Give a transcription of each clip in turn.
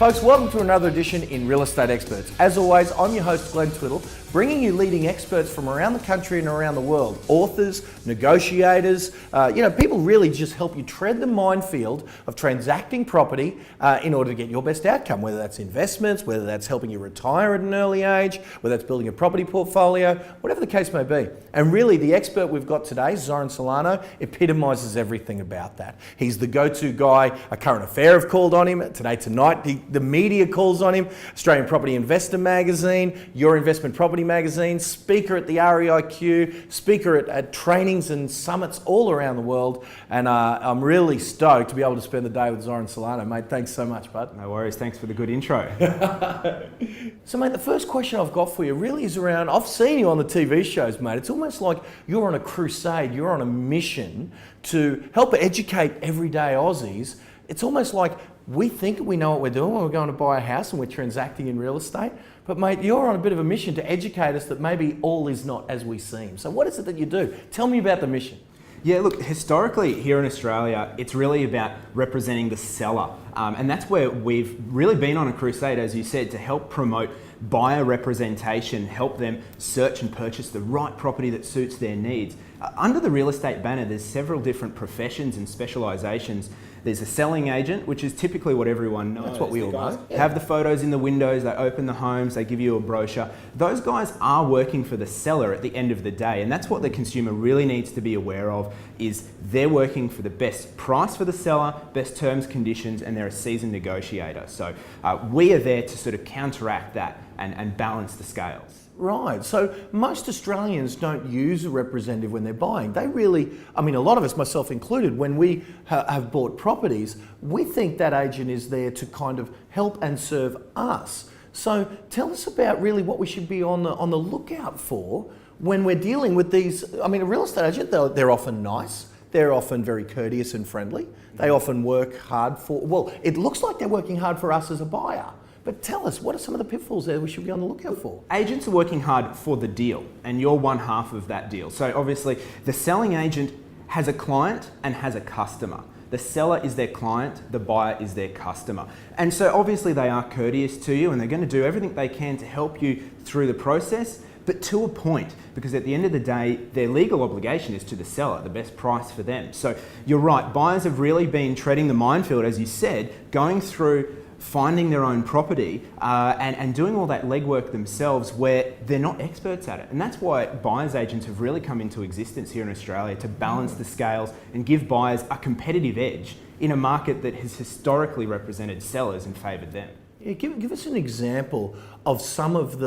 Folks, welcome to another edition in Real Estate Experts. As always, I'm your host, Glenn Twiddle, bringing you leading experts from around the country and around the world. Authors, negotiators, people really just help you tread the minefield of transacting property in order to get your best outcome, whether that's investments, whether that's helping you retire at an early age, whether that's building a property portfolio, whatever the case may be. And really, the expert we've got today, Zoran Solano, epitomises everything about that. He's the go-to guy. A Current Affair have called on him. Today, tonight, the media calls on him. Australian Property Investor magazine, Your Investment Property magazine, speaker at the REIQ, speaker at trainings and summits all around the world. And I'm really stoked to be able to spend the day with Zoran Solano. Mate, thanks so much, bud. No worries, thanks for the good intro. So, mate, the first question I've got for you really is around, I've seen you on the TV shows, mate. It's almost like you're on a crusade, you're on a mission to help educate everyday Aussies. It's almost like we think we know what we're doing when we're going to buy a house and we're transacting in real estate. But mate, you're on a bit of a mission to educate us that maybe all is not as we seem. So what is it that you do? Tell me about the mission. Yeah, look, historically here in Australia, it's really about representing the seller. And that's where we've really been on a crusade, as you said, to help promote buyer representation, help them search and purchase the right property that suits their needs. Under the real estate banner, there's several different professions and specialisations. There's a selling agent, which is typically what everyone knows. That's what we all know. Have the photos in the windows, they open the homes, they give you a brochure. Those guys are working for the seller at the end of the day, and that's what the consumer really needs to be aware of, is they're working for the best price for the seller, best terms, conditions, and they're a seasoned negotiator. So we are there to sort of counteract that and balance the scales. Right, so most Australians don't use a representative when they're buying. They really, a lot of us, myself included, when we have bought properties, we think that agent is there to kind of help and serve us. So tell us about really what we should be on the lookout for when we're dealing with these. A real estate agent, they're often nice. They're often very courteous and friendly. They often work hard it looks like they're working hard for us as a buyer. But tell us, what are some of the pitfalls there we should be on the lookout for? Agents are working hard for the deal, and you're one half of that deal. So obviously, the selling agent has a client and has a customer. The seller is their client, the buyer is their customer. And so obviously they are courteous to you, and they're going to do everything they can to help you through the process, but to a point, because at the end of the day, their legal obligation is to the seller, the best price for them. So you're right, buyers have really been treading the minefield, as you said, going through finding their own property and doing all that legwork themselves where they're not experts at it. And that's why buyers agents have really come into existence here in Australia, to balance the scales and give buyers a competitive edge in a market that has historically represented sellers and favoured them. Yeah, give us an example of some of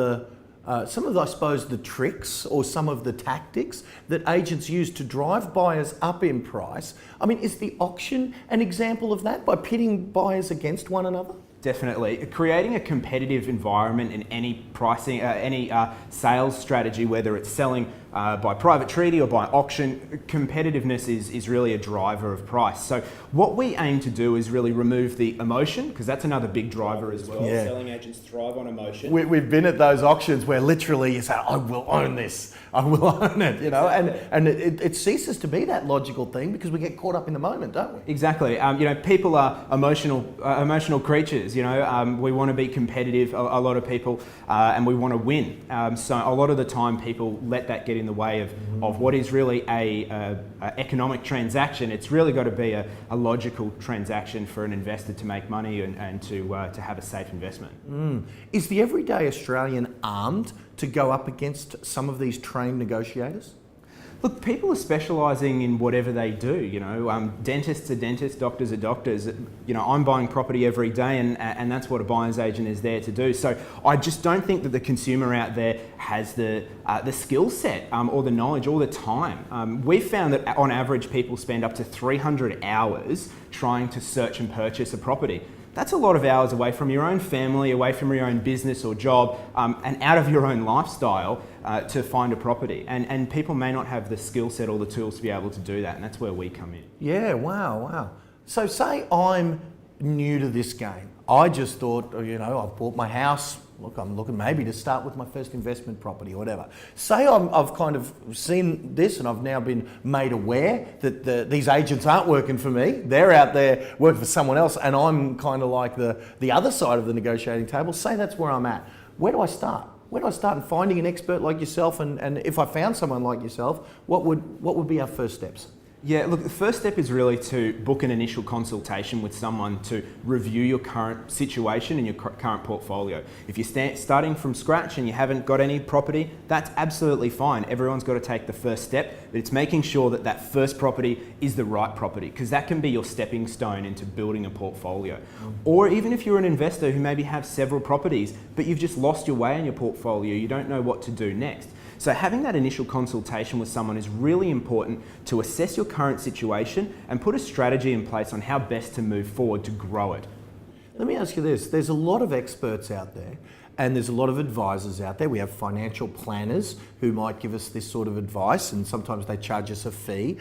I suppose, the tricks or some of the tactics that agents use to drive buyers up in price. Is the auction an example of that, by pitting buyers against one another? Definitely. Creating a competitive environment in any pricing, any sales strategy, whether it's selling by private treaty or by auction, competitiveness is really a driver of price. So what we aim to do is really remove the emotion, because that's another big driver as well. Yeah. Selling agents thrive on emotion. We've been at those auctions where literally you say, I will own this, I will own it, and it ceases to be that logical thing because we get caught up in the moment, don't we? Exactly. People are emotional creatures. We want to be competitive, a lot of people, and we want to win. So a lot of the time people let that get in the way of what is really a economic transaction. It's really got to be a logical transaction for an investor to make money and to have a safe investment. Is the everyday Australian armed to go up against some of these trained negotiators? Look, people are specialising in whatever they do. Dentists are dentists, doctors are doctors. I'm buying property every day, and that's what a buyer's agent is there to do. So I just don't think that the consumer out there has the skill set or the knowledge or the time. We've found that on average people spend up to 300 hours trying to search and purchase a property. That's a lot of hours away from your own family, away from your own business or job, and out of your own lifestyle to find a property. And people may not have the skill set or the tools to be able to do that, and that's where we come in. Yeah, wow. So say I'm new to this game. I just thought, I've bought my house. Look, I'm looking maybe to start with my first investment property or whatever. Say I've kind of seen this and I've now been made aware that these agents aren't working for me. They're out there working for someone else and I'm kind of like the other side of the negotiating table. Say that's where I'm at. Where do I start? Where do I start in finding an expert like yourself? And if I found someone like yourself, what would be our first steps? Yeah, look, the first step is really to book an initial consultation with someone to review your current situation and your current portfolio. If you're starting from scratch and you haven't got any property, that's absolutely fine. Everyone's got to take the first step, but it's making sure that that first property is the right property, because that can be your stepping stone into building a portfolio. Or even if you're an investor who maybe have several properties, but you've just lost your way in your portfolio, you don't know what to do next. So having that initial consultation with someone is really important to assess your current situation and put a strategy in place on how best to move forward to grow it. Let me ask you this. There's a lot of experts out there and there's a lot of advisors out there. We have financial planners who might give us this sort of advice, and sometimes they charge us a fee.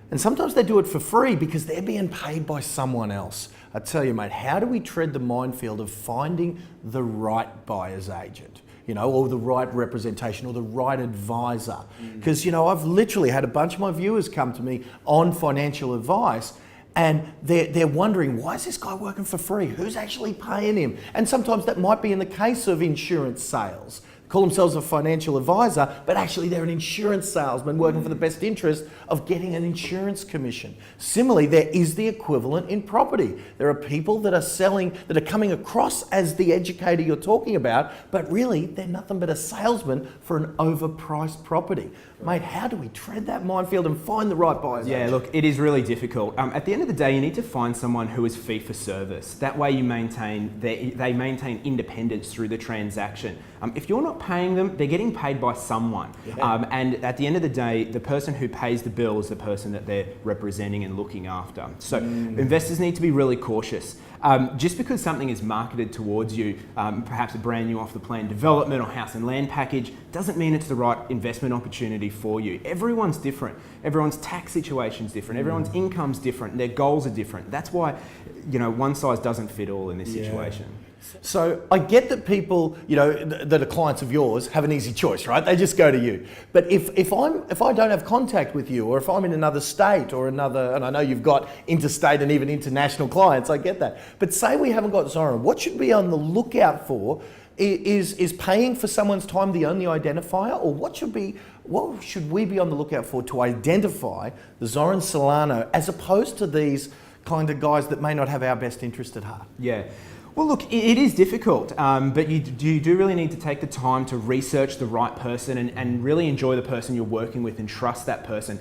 And sometimes they do it for free because they're being paid by someone else. I tell you, mate, how do we tread the minefield of finding the right buyer's agent? Or the right representation or the right advisor. Because, I've literally had a bunch of my viewers come to me on financial advice and they're wondering, why is this guy working for free? Who's actually paying him? And sometimes that might be in the case of insurance sales. Call themselves a financial advisor, but actually they're an insurance salesman working for the best interest of getting an insurance commission. Similarly, there is the equivalent in property. There are people that are coming across as the educator you're talking about, but really they're nothing but a salesman for an overpriced property. Mate, how do we tread that minefield and find the right buyers? Yeah, look, it is really difficult. At the end of the day, you need to find someone who is fee for service. That way they maintain independence through the transaction. If you're not paying them, they're getting paid by someone. Yeah. And at the end of the day, the person who pays the bill is the person that they're representing and looking after. So investors need to be really cautious. Just because something is marketed towards you, perhaps a brand new off the plan development or house and land package, doesn't mean it's the right investment opportunity for you. Everyone's different. Everyone's tax situation's different. Everyone's income's different. Their goals are different. That's why, one size doesn't fit all in this situation. So I get that people, that are clients of yours have an easy choice, right? They just go to you. But if I don't have contact with you, or if I'm in another state or another, and I know you've got interstate and even international clients, I get that. But say we haven't got Zoran, what should we be on the lookout for? Is paying for someone's time the only identifier, or what should we be on the lookout for to identify the Zoran Solano as opposed to these kind of guys that may not have our best interest at heart? Yeah. Well, look, it is difficult, but you do really need to take the time to research the right person and really enjoy the person you're working with and trust that person.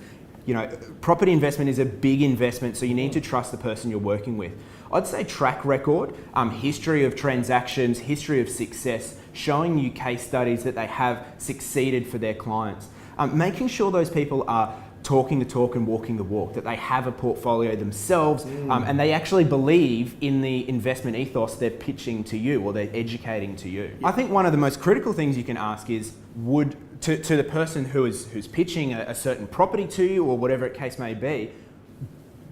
Property investment is a big investment, so you need to trust the person you're working with. I'd say track record, history of transactions, history of success, showing you case studies that they have succeeded for their clients. Making sure those people are talking the talk and walking the walk, that they have a portfolio themselves and they actually believe in the investment ethos they're pitching to you or they're educating to you. I think one of the most critical things you can ask is, to the person who's pitching a certain property to you or whatever the case may be,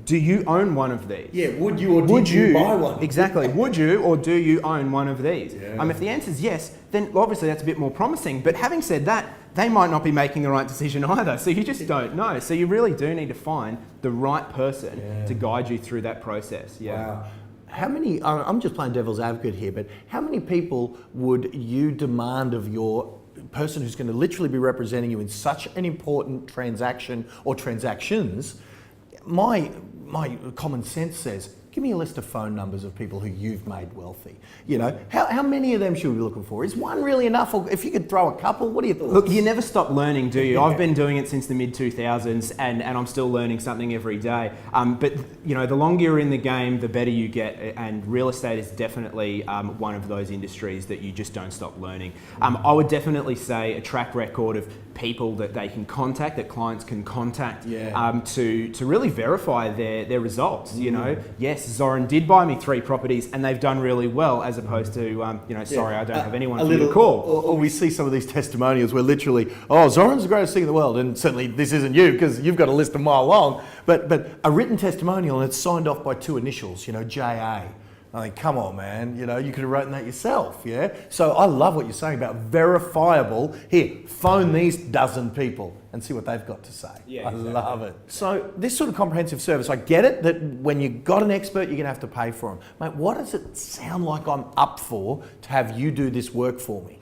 do you own one of these? Yeah, would you or did you buy one? Exactly. Would you or do you own one of these? Yeah. If the answer is yes, then obviously that's a bit more promising. But having said that, they might not be making the right decision either. So you just don't know. So you really do need to find the right person to guide you through that process. Yeah. Wow. How many, I'm just playing devil's advocate here, but how many people would you demand of your person who's going to literally be representing you in such an important transaction or transactions? My common sense says, give me a list of phone numbers of people who you've made wealthy. How many of them should we be looking for? Is one really enough? Or if you could throw a couple, what are your thoughts? Look, you never stop learning, do you? Yeah. I've been doing it since the mid-2000s and I'm still learning something every day. But the longer you're in the game, the better you get. And real estate is definitely one of those industries that you just don't stop learning. I would definitely say a track record of people that they can contact, that clients can contact to really verify their results. Yes, Zoran did buy me 3 properties and they've done really well, as opposed to, sorry, I don't have anyone for you to call. Or we see some of these testimonials where literally, Zoran's the greatest thing in the world, and certainly this isn't you because you've got a list a mile long, but a written testimonial and it's signed off by 2 initials, JA. I mean, come on, man. You know, you could have written that yourself, yeah? So I love what you're saying about verifiable. Here, phone these dozen people and see what they've got to say. Yeah, I love it. So this sort of comprehensive service, I get it that when you've got an expert, you're going to have to pay for them. Mate, what does it sound like I'm up for to have you do this work for me?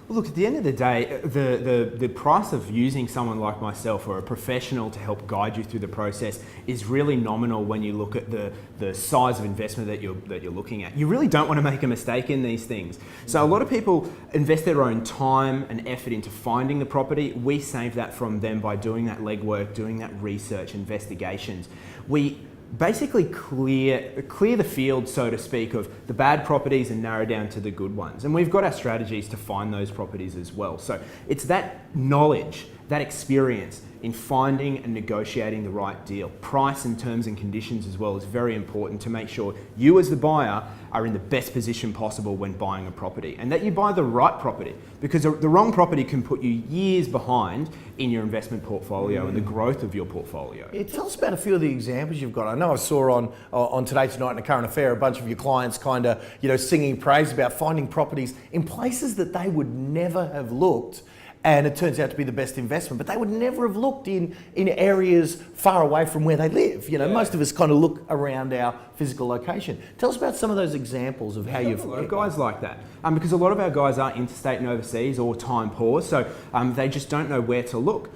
Well, look, at the end of the day, the price of using someone like myself or a professional to help guide you through the process is really nominal when you look at the size of investment that you're looking at. You really don't want to make a mistake in these things. So a lot of people invest their own time and effort into finding the property. We save that from them by doing that legwork, doing that research, investigations. We basically clear the field, so to speak, of the bad properties and narrow down to the good ones. And we've got our strategies to find those properties as well. So it's that knowledge, that experience in finding and negotiating the right deal. Price and terms and conditions as well is very important to make sure you as the buyer are in the best position possible when buying a property, and that you buy the right property, because the wrong property can put you years behind in your investment portfolio and the growth of your portfolio. Yeah, tell us about a few of the examples you've got. I know I saw on Today Tonight in a Current Affair a bunch of your clients kind of, you know, singing praise about finding properties in places that they would never have looked, and it turns out to be the best investment, but they would never have looked in areas far away from where they live. You know, most of us kind of look around our physical location. Tell us about some of those examples of how you've... A lot of guys like that, because a lot of our guys are interstate and overseas or time poor, so they just don't know where to look.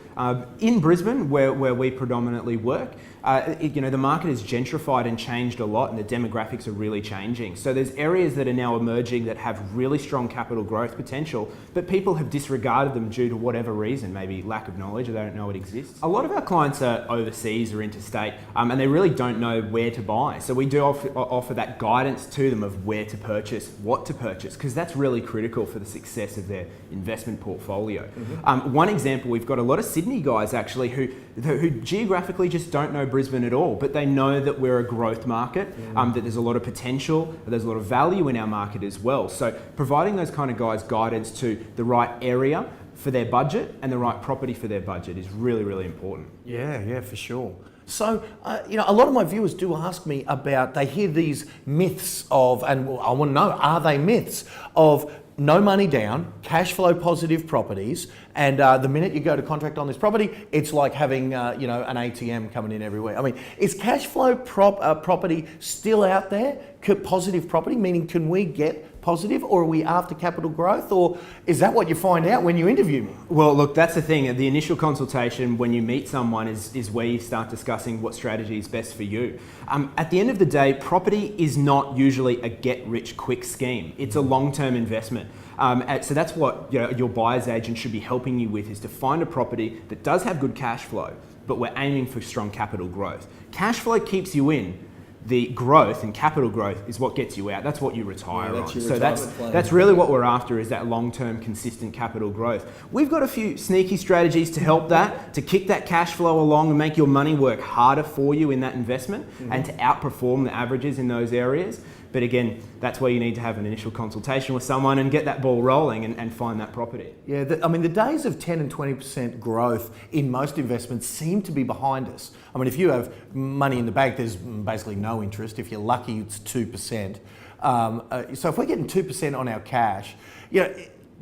In Brisbane, where we predominantly work, you know, the market has gentrified and changed a lot, and the demographics are really changing. So there's areas that are now emerging that have really strong capital growth potential, but people have disregarded them due to whatever reason, maybe lack of knowledge or they don't know it exists. A lot of our clients are overseas or interstate, and they really don't know where to buy. So we do offer that guidance to them of where to purchase, what to purchase, because that's really critical for the success of their investment portfolio. One example, we've got a lot of Sydney guys actually who geographically just don't know Brisbane at all, but they know that we're a growth market, that there's a lot of potential, there's a lot of value in our market as well. So providing those kind of guys guidance to the right area for their budget and the right property for their budget is really, really important. Yeah, for sure. So, you know, a lot of my viewers do ask me about, they hear these myths of, and I want to know, are they myths of no money down, cash flow positive properties, and the minute you go to contract on this property, it's like having, you know, an ATM coming in everywhere. I mean, is cash flow property still out there? Positive property, meaning can we get positive, or are we after capital growth, or is that what you find out when you interview me? Well, look, that's the thing. The initial consultation when you meet someone is where you start discussing what strategy is best for you. At the end of the day, property is not usually a get-rich-quick scheme. It's a long-term investment. So that's what, you know, your buyer's agent should be helping you with, is to find a property that does have good cash flow, but we're aiming for strong capital growth. Cash flow keeps you in. The growth and capital growth is what gets you out. That's what you retire on. So that's really what we're after, is that long-term consistent capital growth. We've got a few sneaky strategies to help that, to kick that cash flow along and make your money work harder for you in that investment and to outperform the averages in those areas. But again, that's where you need to have an initial consultation with someone and get that ball rolling and find that property. Yeah, I mean, the days of 10 and 20% growth in most investments seem to be behind us. I mean, if you have money in the bank, there's basically no interest. If you're lucky, it's 2%. So if we're getting 2% on our cash, you know,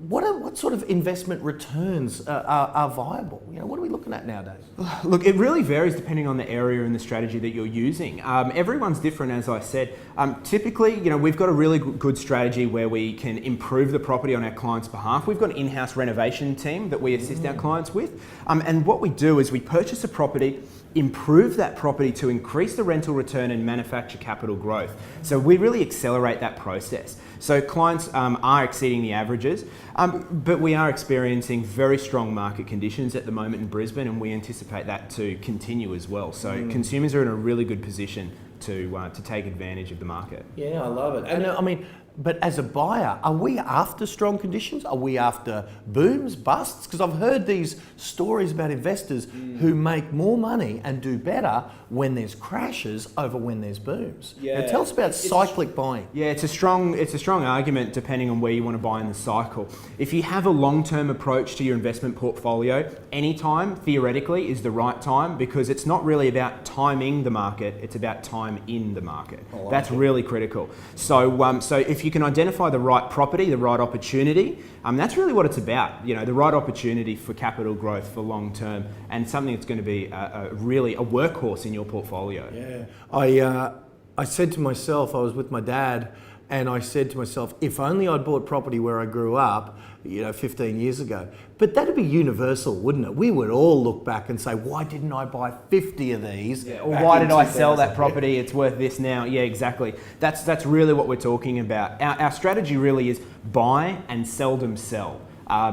what sort of investment returns are viable? You know, what are we looking at nowadays? Look, it really varies depending on the area and the strategy that you're using. Everyone's different, as I said. Typically, you know, we've got a really good strategy where we can improve the property on our client's behalf. We've got an in-house renovation team that we assist our clients with. And what we do is we purchase a property, improve that property to increase the rental return and manufacture capital growth. So we really accelerate that process. So clients are exceeding the averages, but we are experiencing very strong market conditions at the moment in Brisbane, and we anticipate that to continue as well. So consumers are in a really good position to take advantage of the market. Yeah, I love it. And I mean, But as a buyer, are we after strong conditions? Are we after booms, busts? Because I've heard these stories about investors who make more money and do better when there's crashes over when there's booms. Yeah. Now tell us about cyclic buying. Yeah, it's a strong argument depending on where you want to buy in the cycle. If you have a long-term approach to your investment portfolio, any time theoretically is the right time, because it's not really about timing the market, it's about time in the market. That's really critical. So if you can identify the right property, the right opportunity, that's really what it's about. You know, the right opportunity for capital growth for long term, and something that's going to be really a workhorse in your portfolio. Yeah, I said to myself, I was with my dad, and I said to myself, if only I'd bought property where I grew up, 15 years ago. But that'd be universal, wouldn't it? We would all look back and say, why didn't I buy 50 of these? Yeah, or why did I sell that property? It's worth this now. Yeah, exactly. That's really what we're talking about. Our strategy really is buy and seldom sell.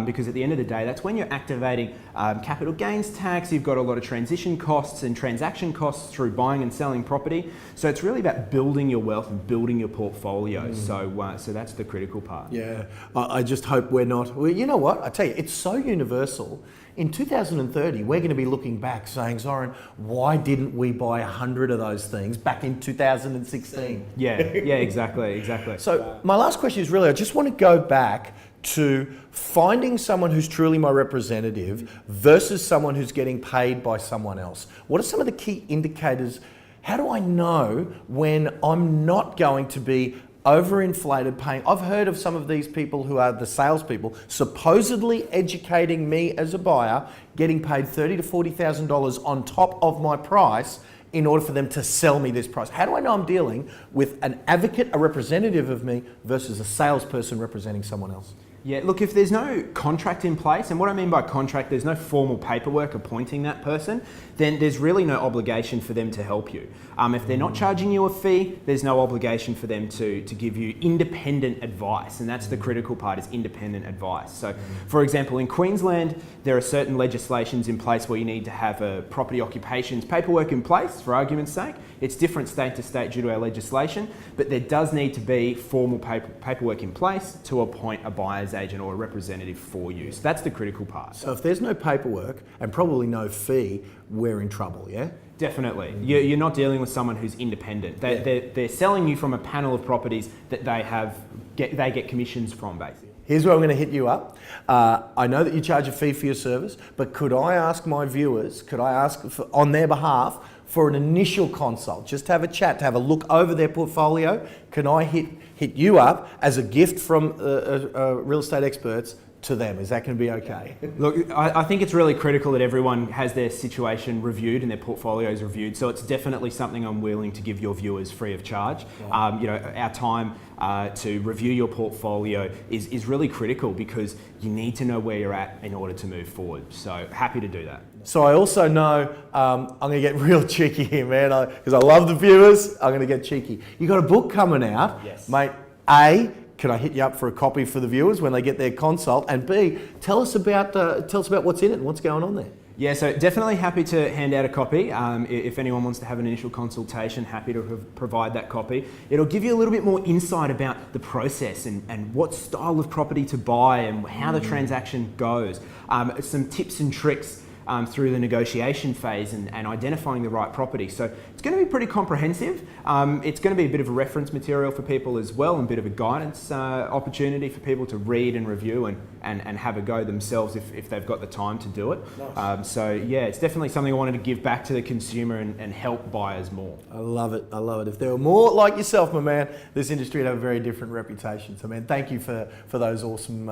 Because at the end of the day, that's when you're activating capital gains tax. You've got a lot of transition costs and transaction costs through buying and selling property. So it's really about building your wealth and building your portfolio. So that's the critical part. Yeah, I just hope we're not. Well, you know what? I tell you, it's so universal. In 2030, we're going to be looking back saying, Zoran, why didn't we buy 100 of those things back in 2016? Yeah, exactly. So my last question is really, I just want to go back to finding someone who's truly my representative versus someone who's getting paid by someone else. What are some of the key indicators? How do I know when I'm not going to be overinflated paying? I've heard of some of these people who are the salespeople supposedly educating me as a buyer, getting paid $30,000 to $40,000 on top of my price in order for them to sell me this price. How do I know I'm dealing with an advocate, a representative of me, versus a salesperson representing someone else? Yeah, look, if there's no contract in place, and what I mean by contract, there's no formal paperwork appointing that person, then there's really no obligation for them to help you. If they're not charging you a fee, there's no obligation for them to give you independent advice, and that's the critical part, is independent advice. So, for example, in Queensland, there are certain legislations in place where you need to have a property occupations paperwork in place, for argument's sake. It's different state to state due to our legislation, but there does need to be formal paperwork in place to appoint a buyer's agent or a representative for you. So that's the critical part. So if there's no paperwork and probably no fee, we're in trouble, yeah? Definitely. You're not dealing with someone who's independent. They're selling you from a panel of properties that they get commissions from, basically. Here's where I'm going to hit you up. I know that you charge a fee for your service, but could I ask my viewers, on their behalf, for an initial consult, just to have a chat, to have a look over their portfolio? Can I hit you up as a gift from real estate experts to them? Is that going to be okay? Look, I think it's really critical that everyone has their situation reviewed and their portfolios reviewed. So it's definitely something I'm willing to give your viewers free of charge. Yeah. Our time to review your portfolio is really critical, because you need to know where you're at in order to move forward. So happy to do that. So I also know I'm going to get real cheeky here, man, because I love the viewers. I'm going to get cheeky. You got a book coming out, yes, mate. A, can I hit you up for a copy for the viewers when they get their consult? And B, tell us about what's in it and what's going on there. Yeah, so definitely happy to hand out a copy. If anyone wants to have an initial consultation, happy to provide that copy. It'll give you a little bit more insight about the process and what style of property to buy and how the transaction goes. Some tips and tricks through the negotiation phase and identifying the right property. So it's going to be pretty comprehensive. It's going to be a bit of a reference material for people as well, and a bit of a guidance opportunity for people to read and review and have a go themselves if they've got the time to do it. Nice. So yeah, it's definitely something I wanted to give back to the consumer and help buyers more. I love it. If there were more like yourself, my man, this industry would have a very different reputation. So man, thank you for those awesome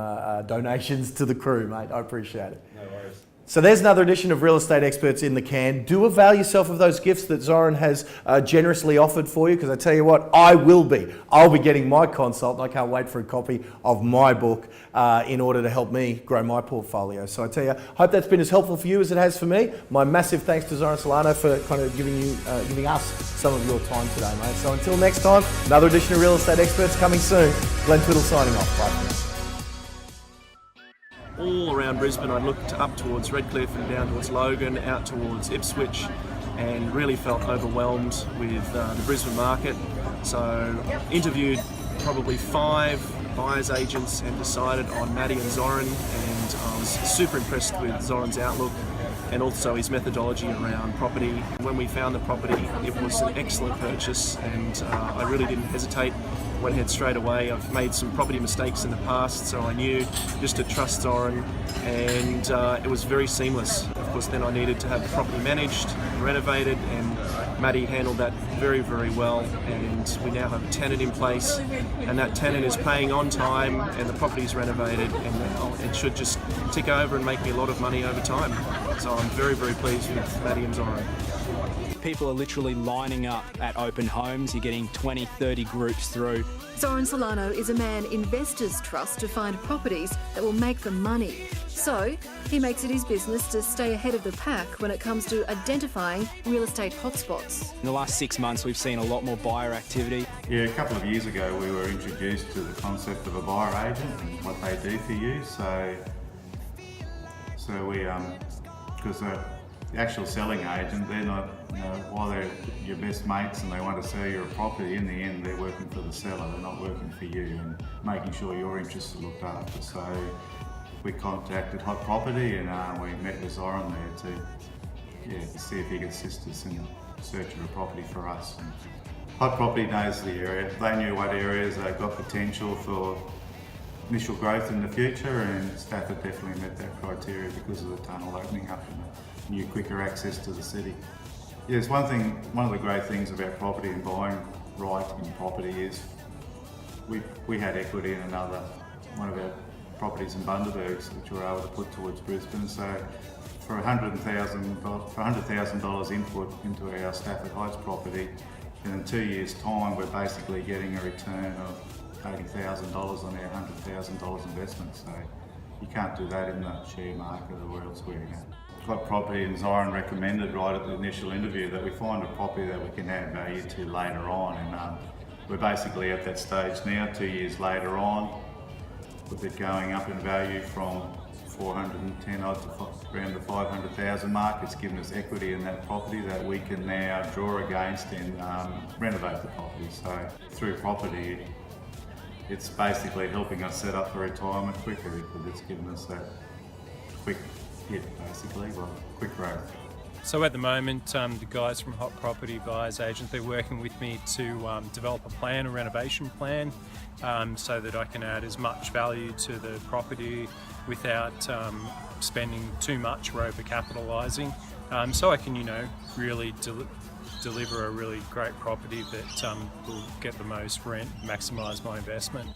donations to the crew, mate. I appreciate it. No worries. So there's another edition of Real Estate Experts in the Can. Do avail yourself of those gifts that Zoran has generously offered for you, because I tell you what, I'll be getting my consult, and I can't wait for a copy of my book in order to help me grow my portfolio. So I tell you, hope that's been as helpful for you as it has for me. My massive thanks to Zoran Solano for kind of giving us some of your time today, mate. So until next time, another edition of Real Estate Experts coming soon. Glenn Twiddle signing off. Bye for now. All around Brisbane, I looked up towards Redcliffe and down towards Logan, out towards Ipswich, and really felt overwhelmed with the Brisbane market. So interviewed probably 5 buyers agents and decided on Matty and Zoran, and I was super impressed with Zoran's outlook and also his methodology around property. When we found the property, it was an excellent purchase, and I really didn't hesitate. Went ahead straight away. I've made some property mistakes in the past, so I knew just to trust Zoran, and it was very seamless. Of course, then I needed to have the property managed, renovated, and Matty handled that very, very well, and we now have a tenant in place, and that tenant is paying on time, and the property's renovated, and it should just tick over and make me a lot of money over time. So I'm very, very pleased with Matty and Zoran. People are literally lining up at open homes. You're getting 20, 30 groups through. Zoran Solano is a man investors trust to find properties that will make them money. So he makes it his business to stay ahead of the pack when it comes to identifying real estate hotspots. In the last 6 months, we've seen a lot more buyer activity. Yeah, a couple of years ago we were introduced to the concept of a buyer agent and what they do for you. So we, because the actual selling agent, they're not, while they're your best mates and they want to sell you a property, in the end they're working for the seller, they're not working for you, and making sure your interests are looked after. So we contacted Hot Property, and we met with Zoran there to see if he could assist us in search of a property for us. And Hot Property knows the area. They knew what areas they've got potential for initial growth in the future, and Stafford definitely met that criteria because of the tunnel opening up and the new quicker access to the city. Yes, one of the great things about property and buying right in property is we had equity in one of our properties in Bundabergs, which we were able to put towards Brisbane. So for $100,000 input into our Stafford Heights property, and in 2 years' time we're basically getting a return of $80,000 on our $100,000 investment. So you can't do that in the share market or elsewhere. Hot Property and Zoran recommended right at the initial interview that we find a property that we can add value to later on, and we're basically at that stage now. 2 years later on, with it going up in value from 410 odd to around the 500,000 mark. It's given us equity in that property that we can now draw against and renovate the property. So through property, it's basically helping us set up for retirement quicker, because it's given us that quick hit, basically, well, quick growth. So at the moment, the guys from Hot Property Buyers Agent, they're working with me to develop a plan, a renovation plan, so that I can add as much value to the property without spending too much or over-capitalising, so I can, really deliver a really great property that will get the most rent, maximise my investment.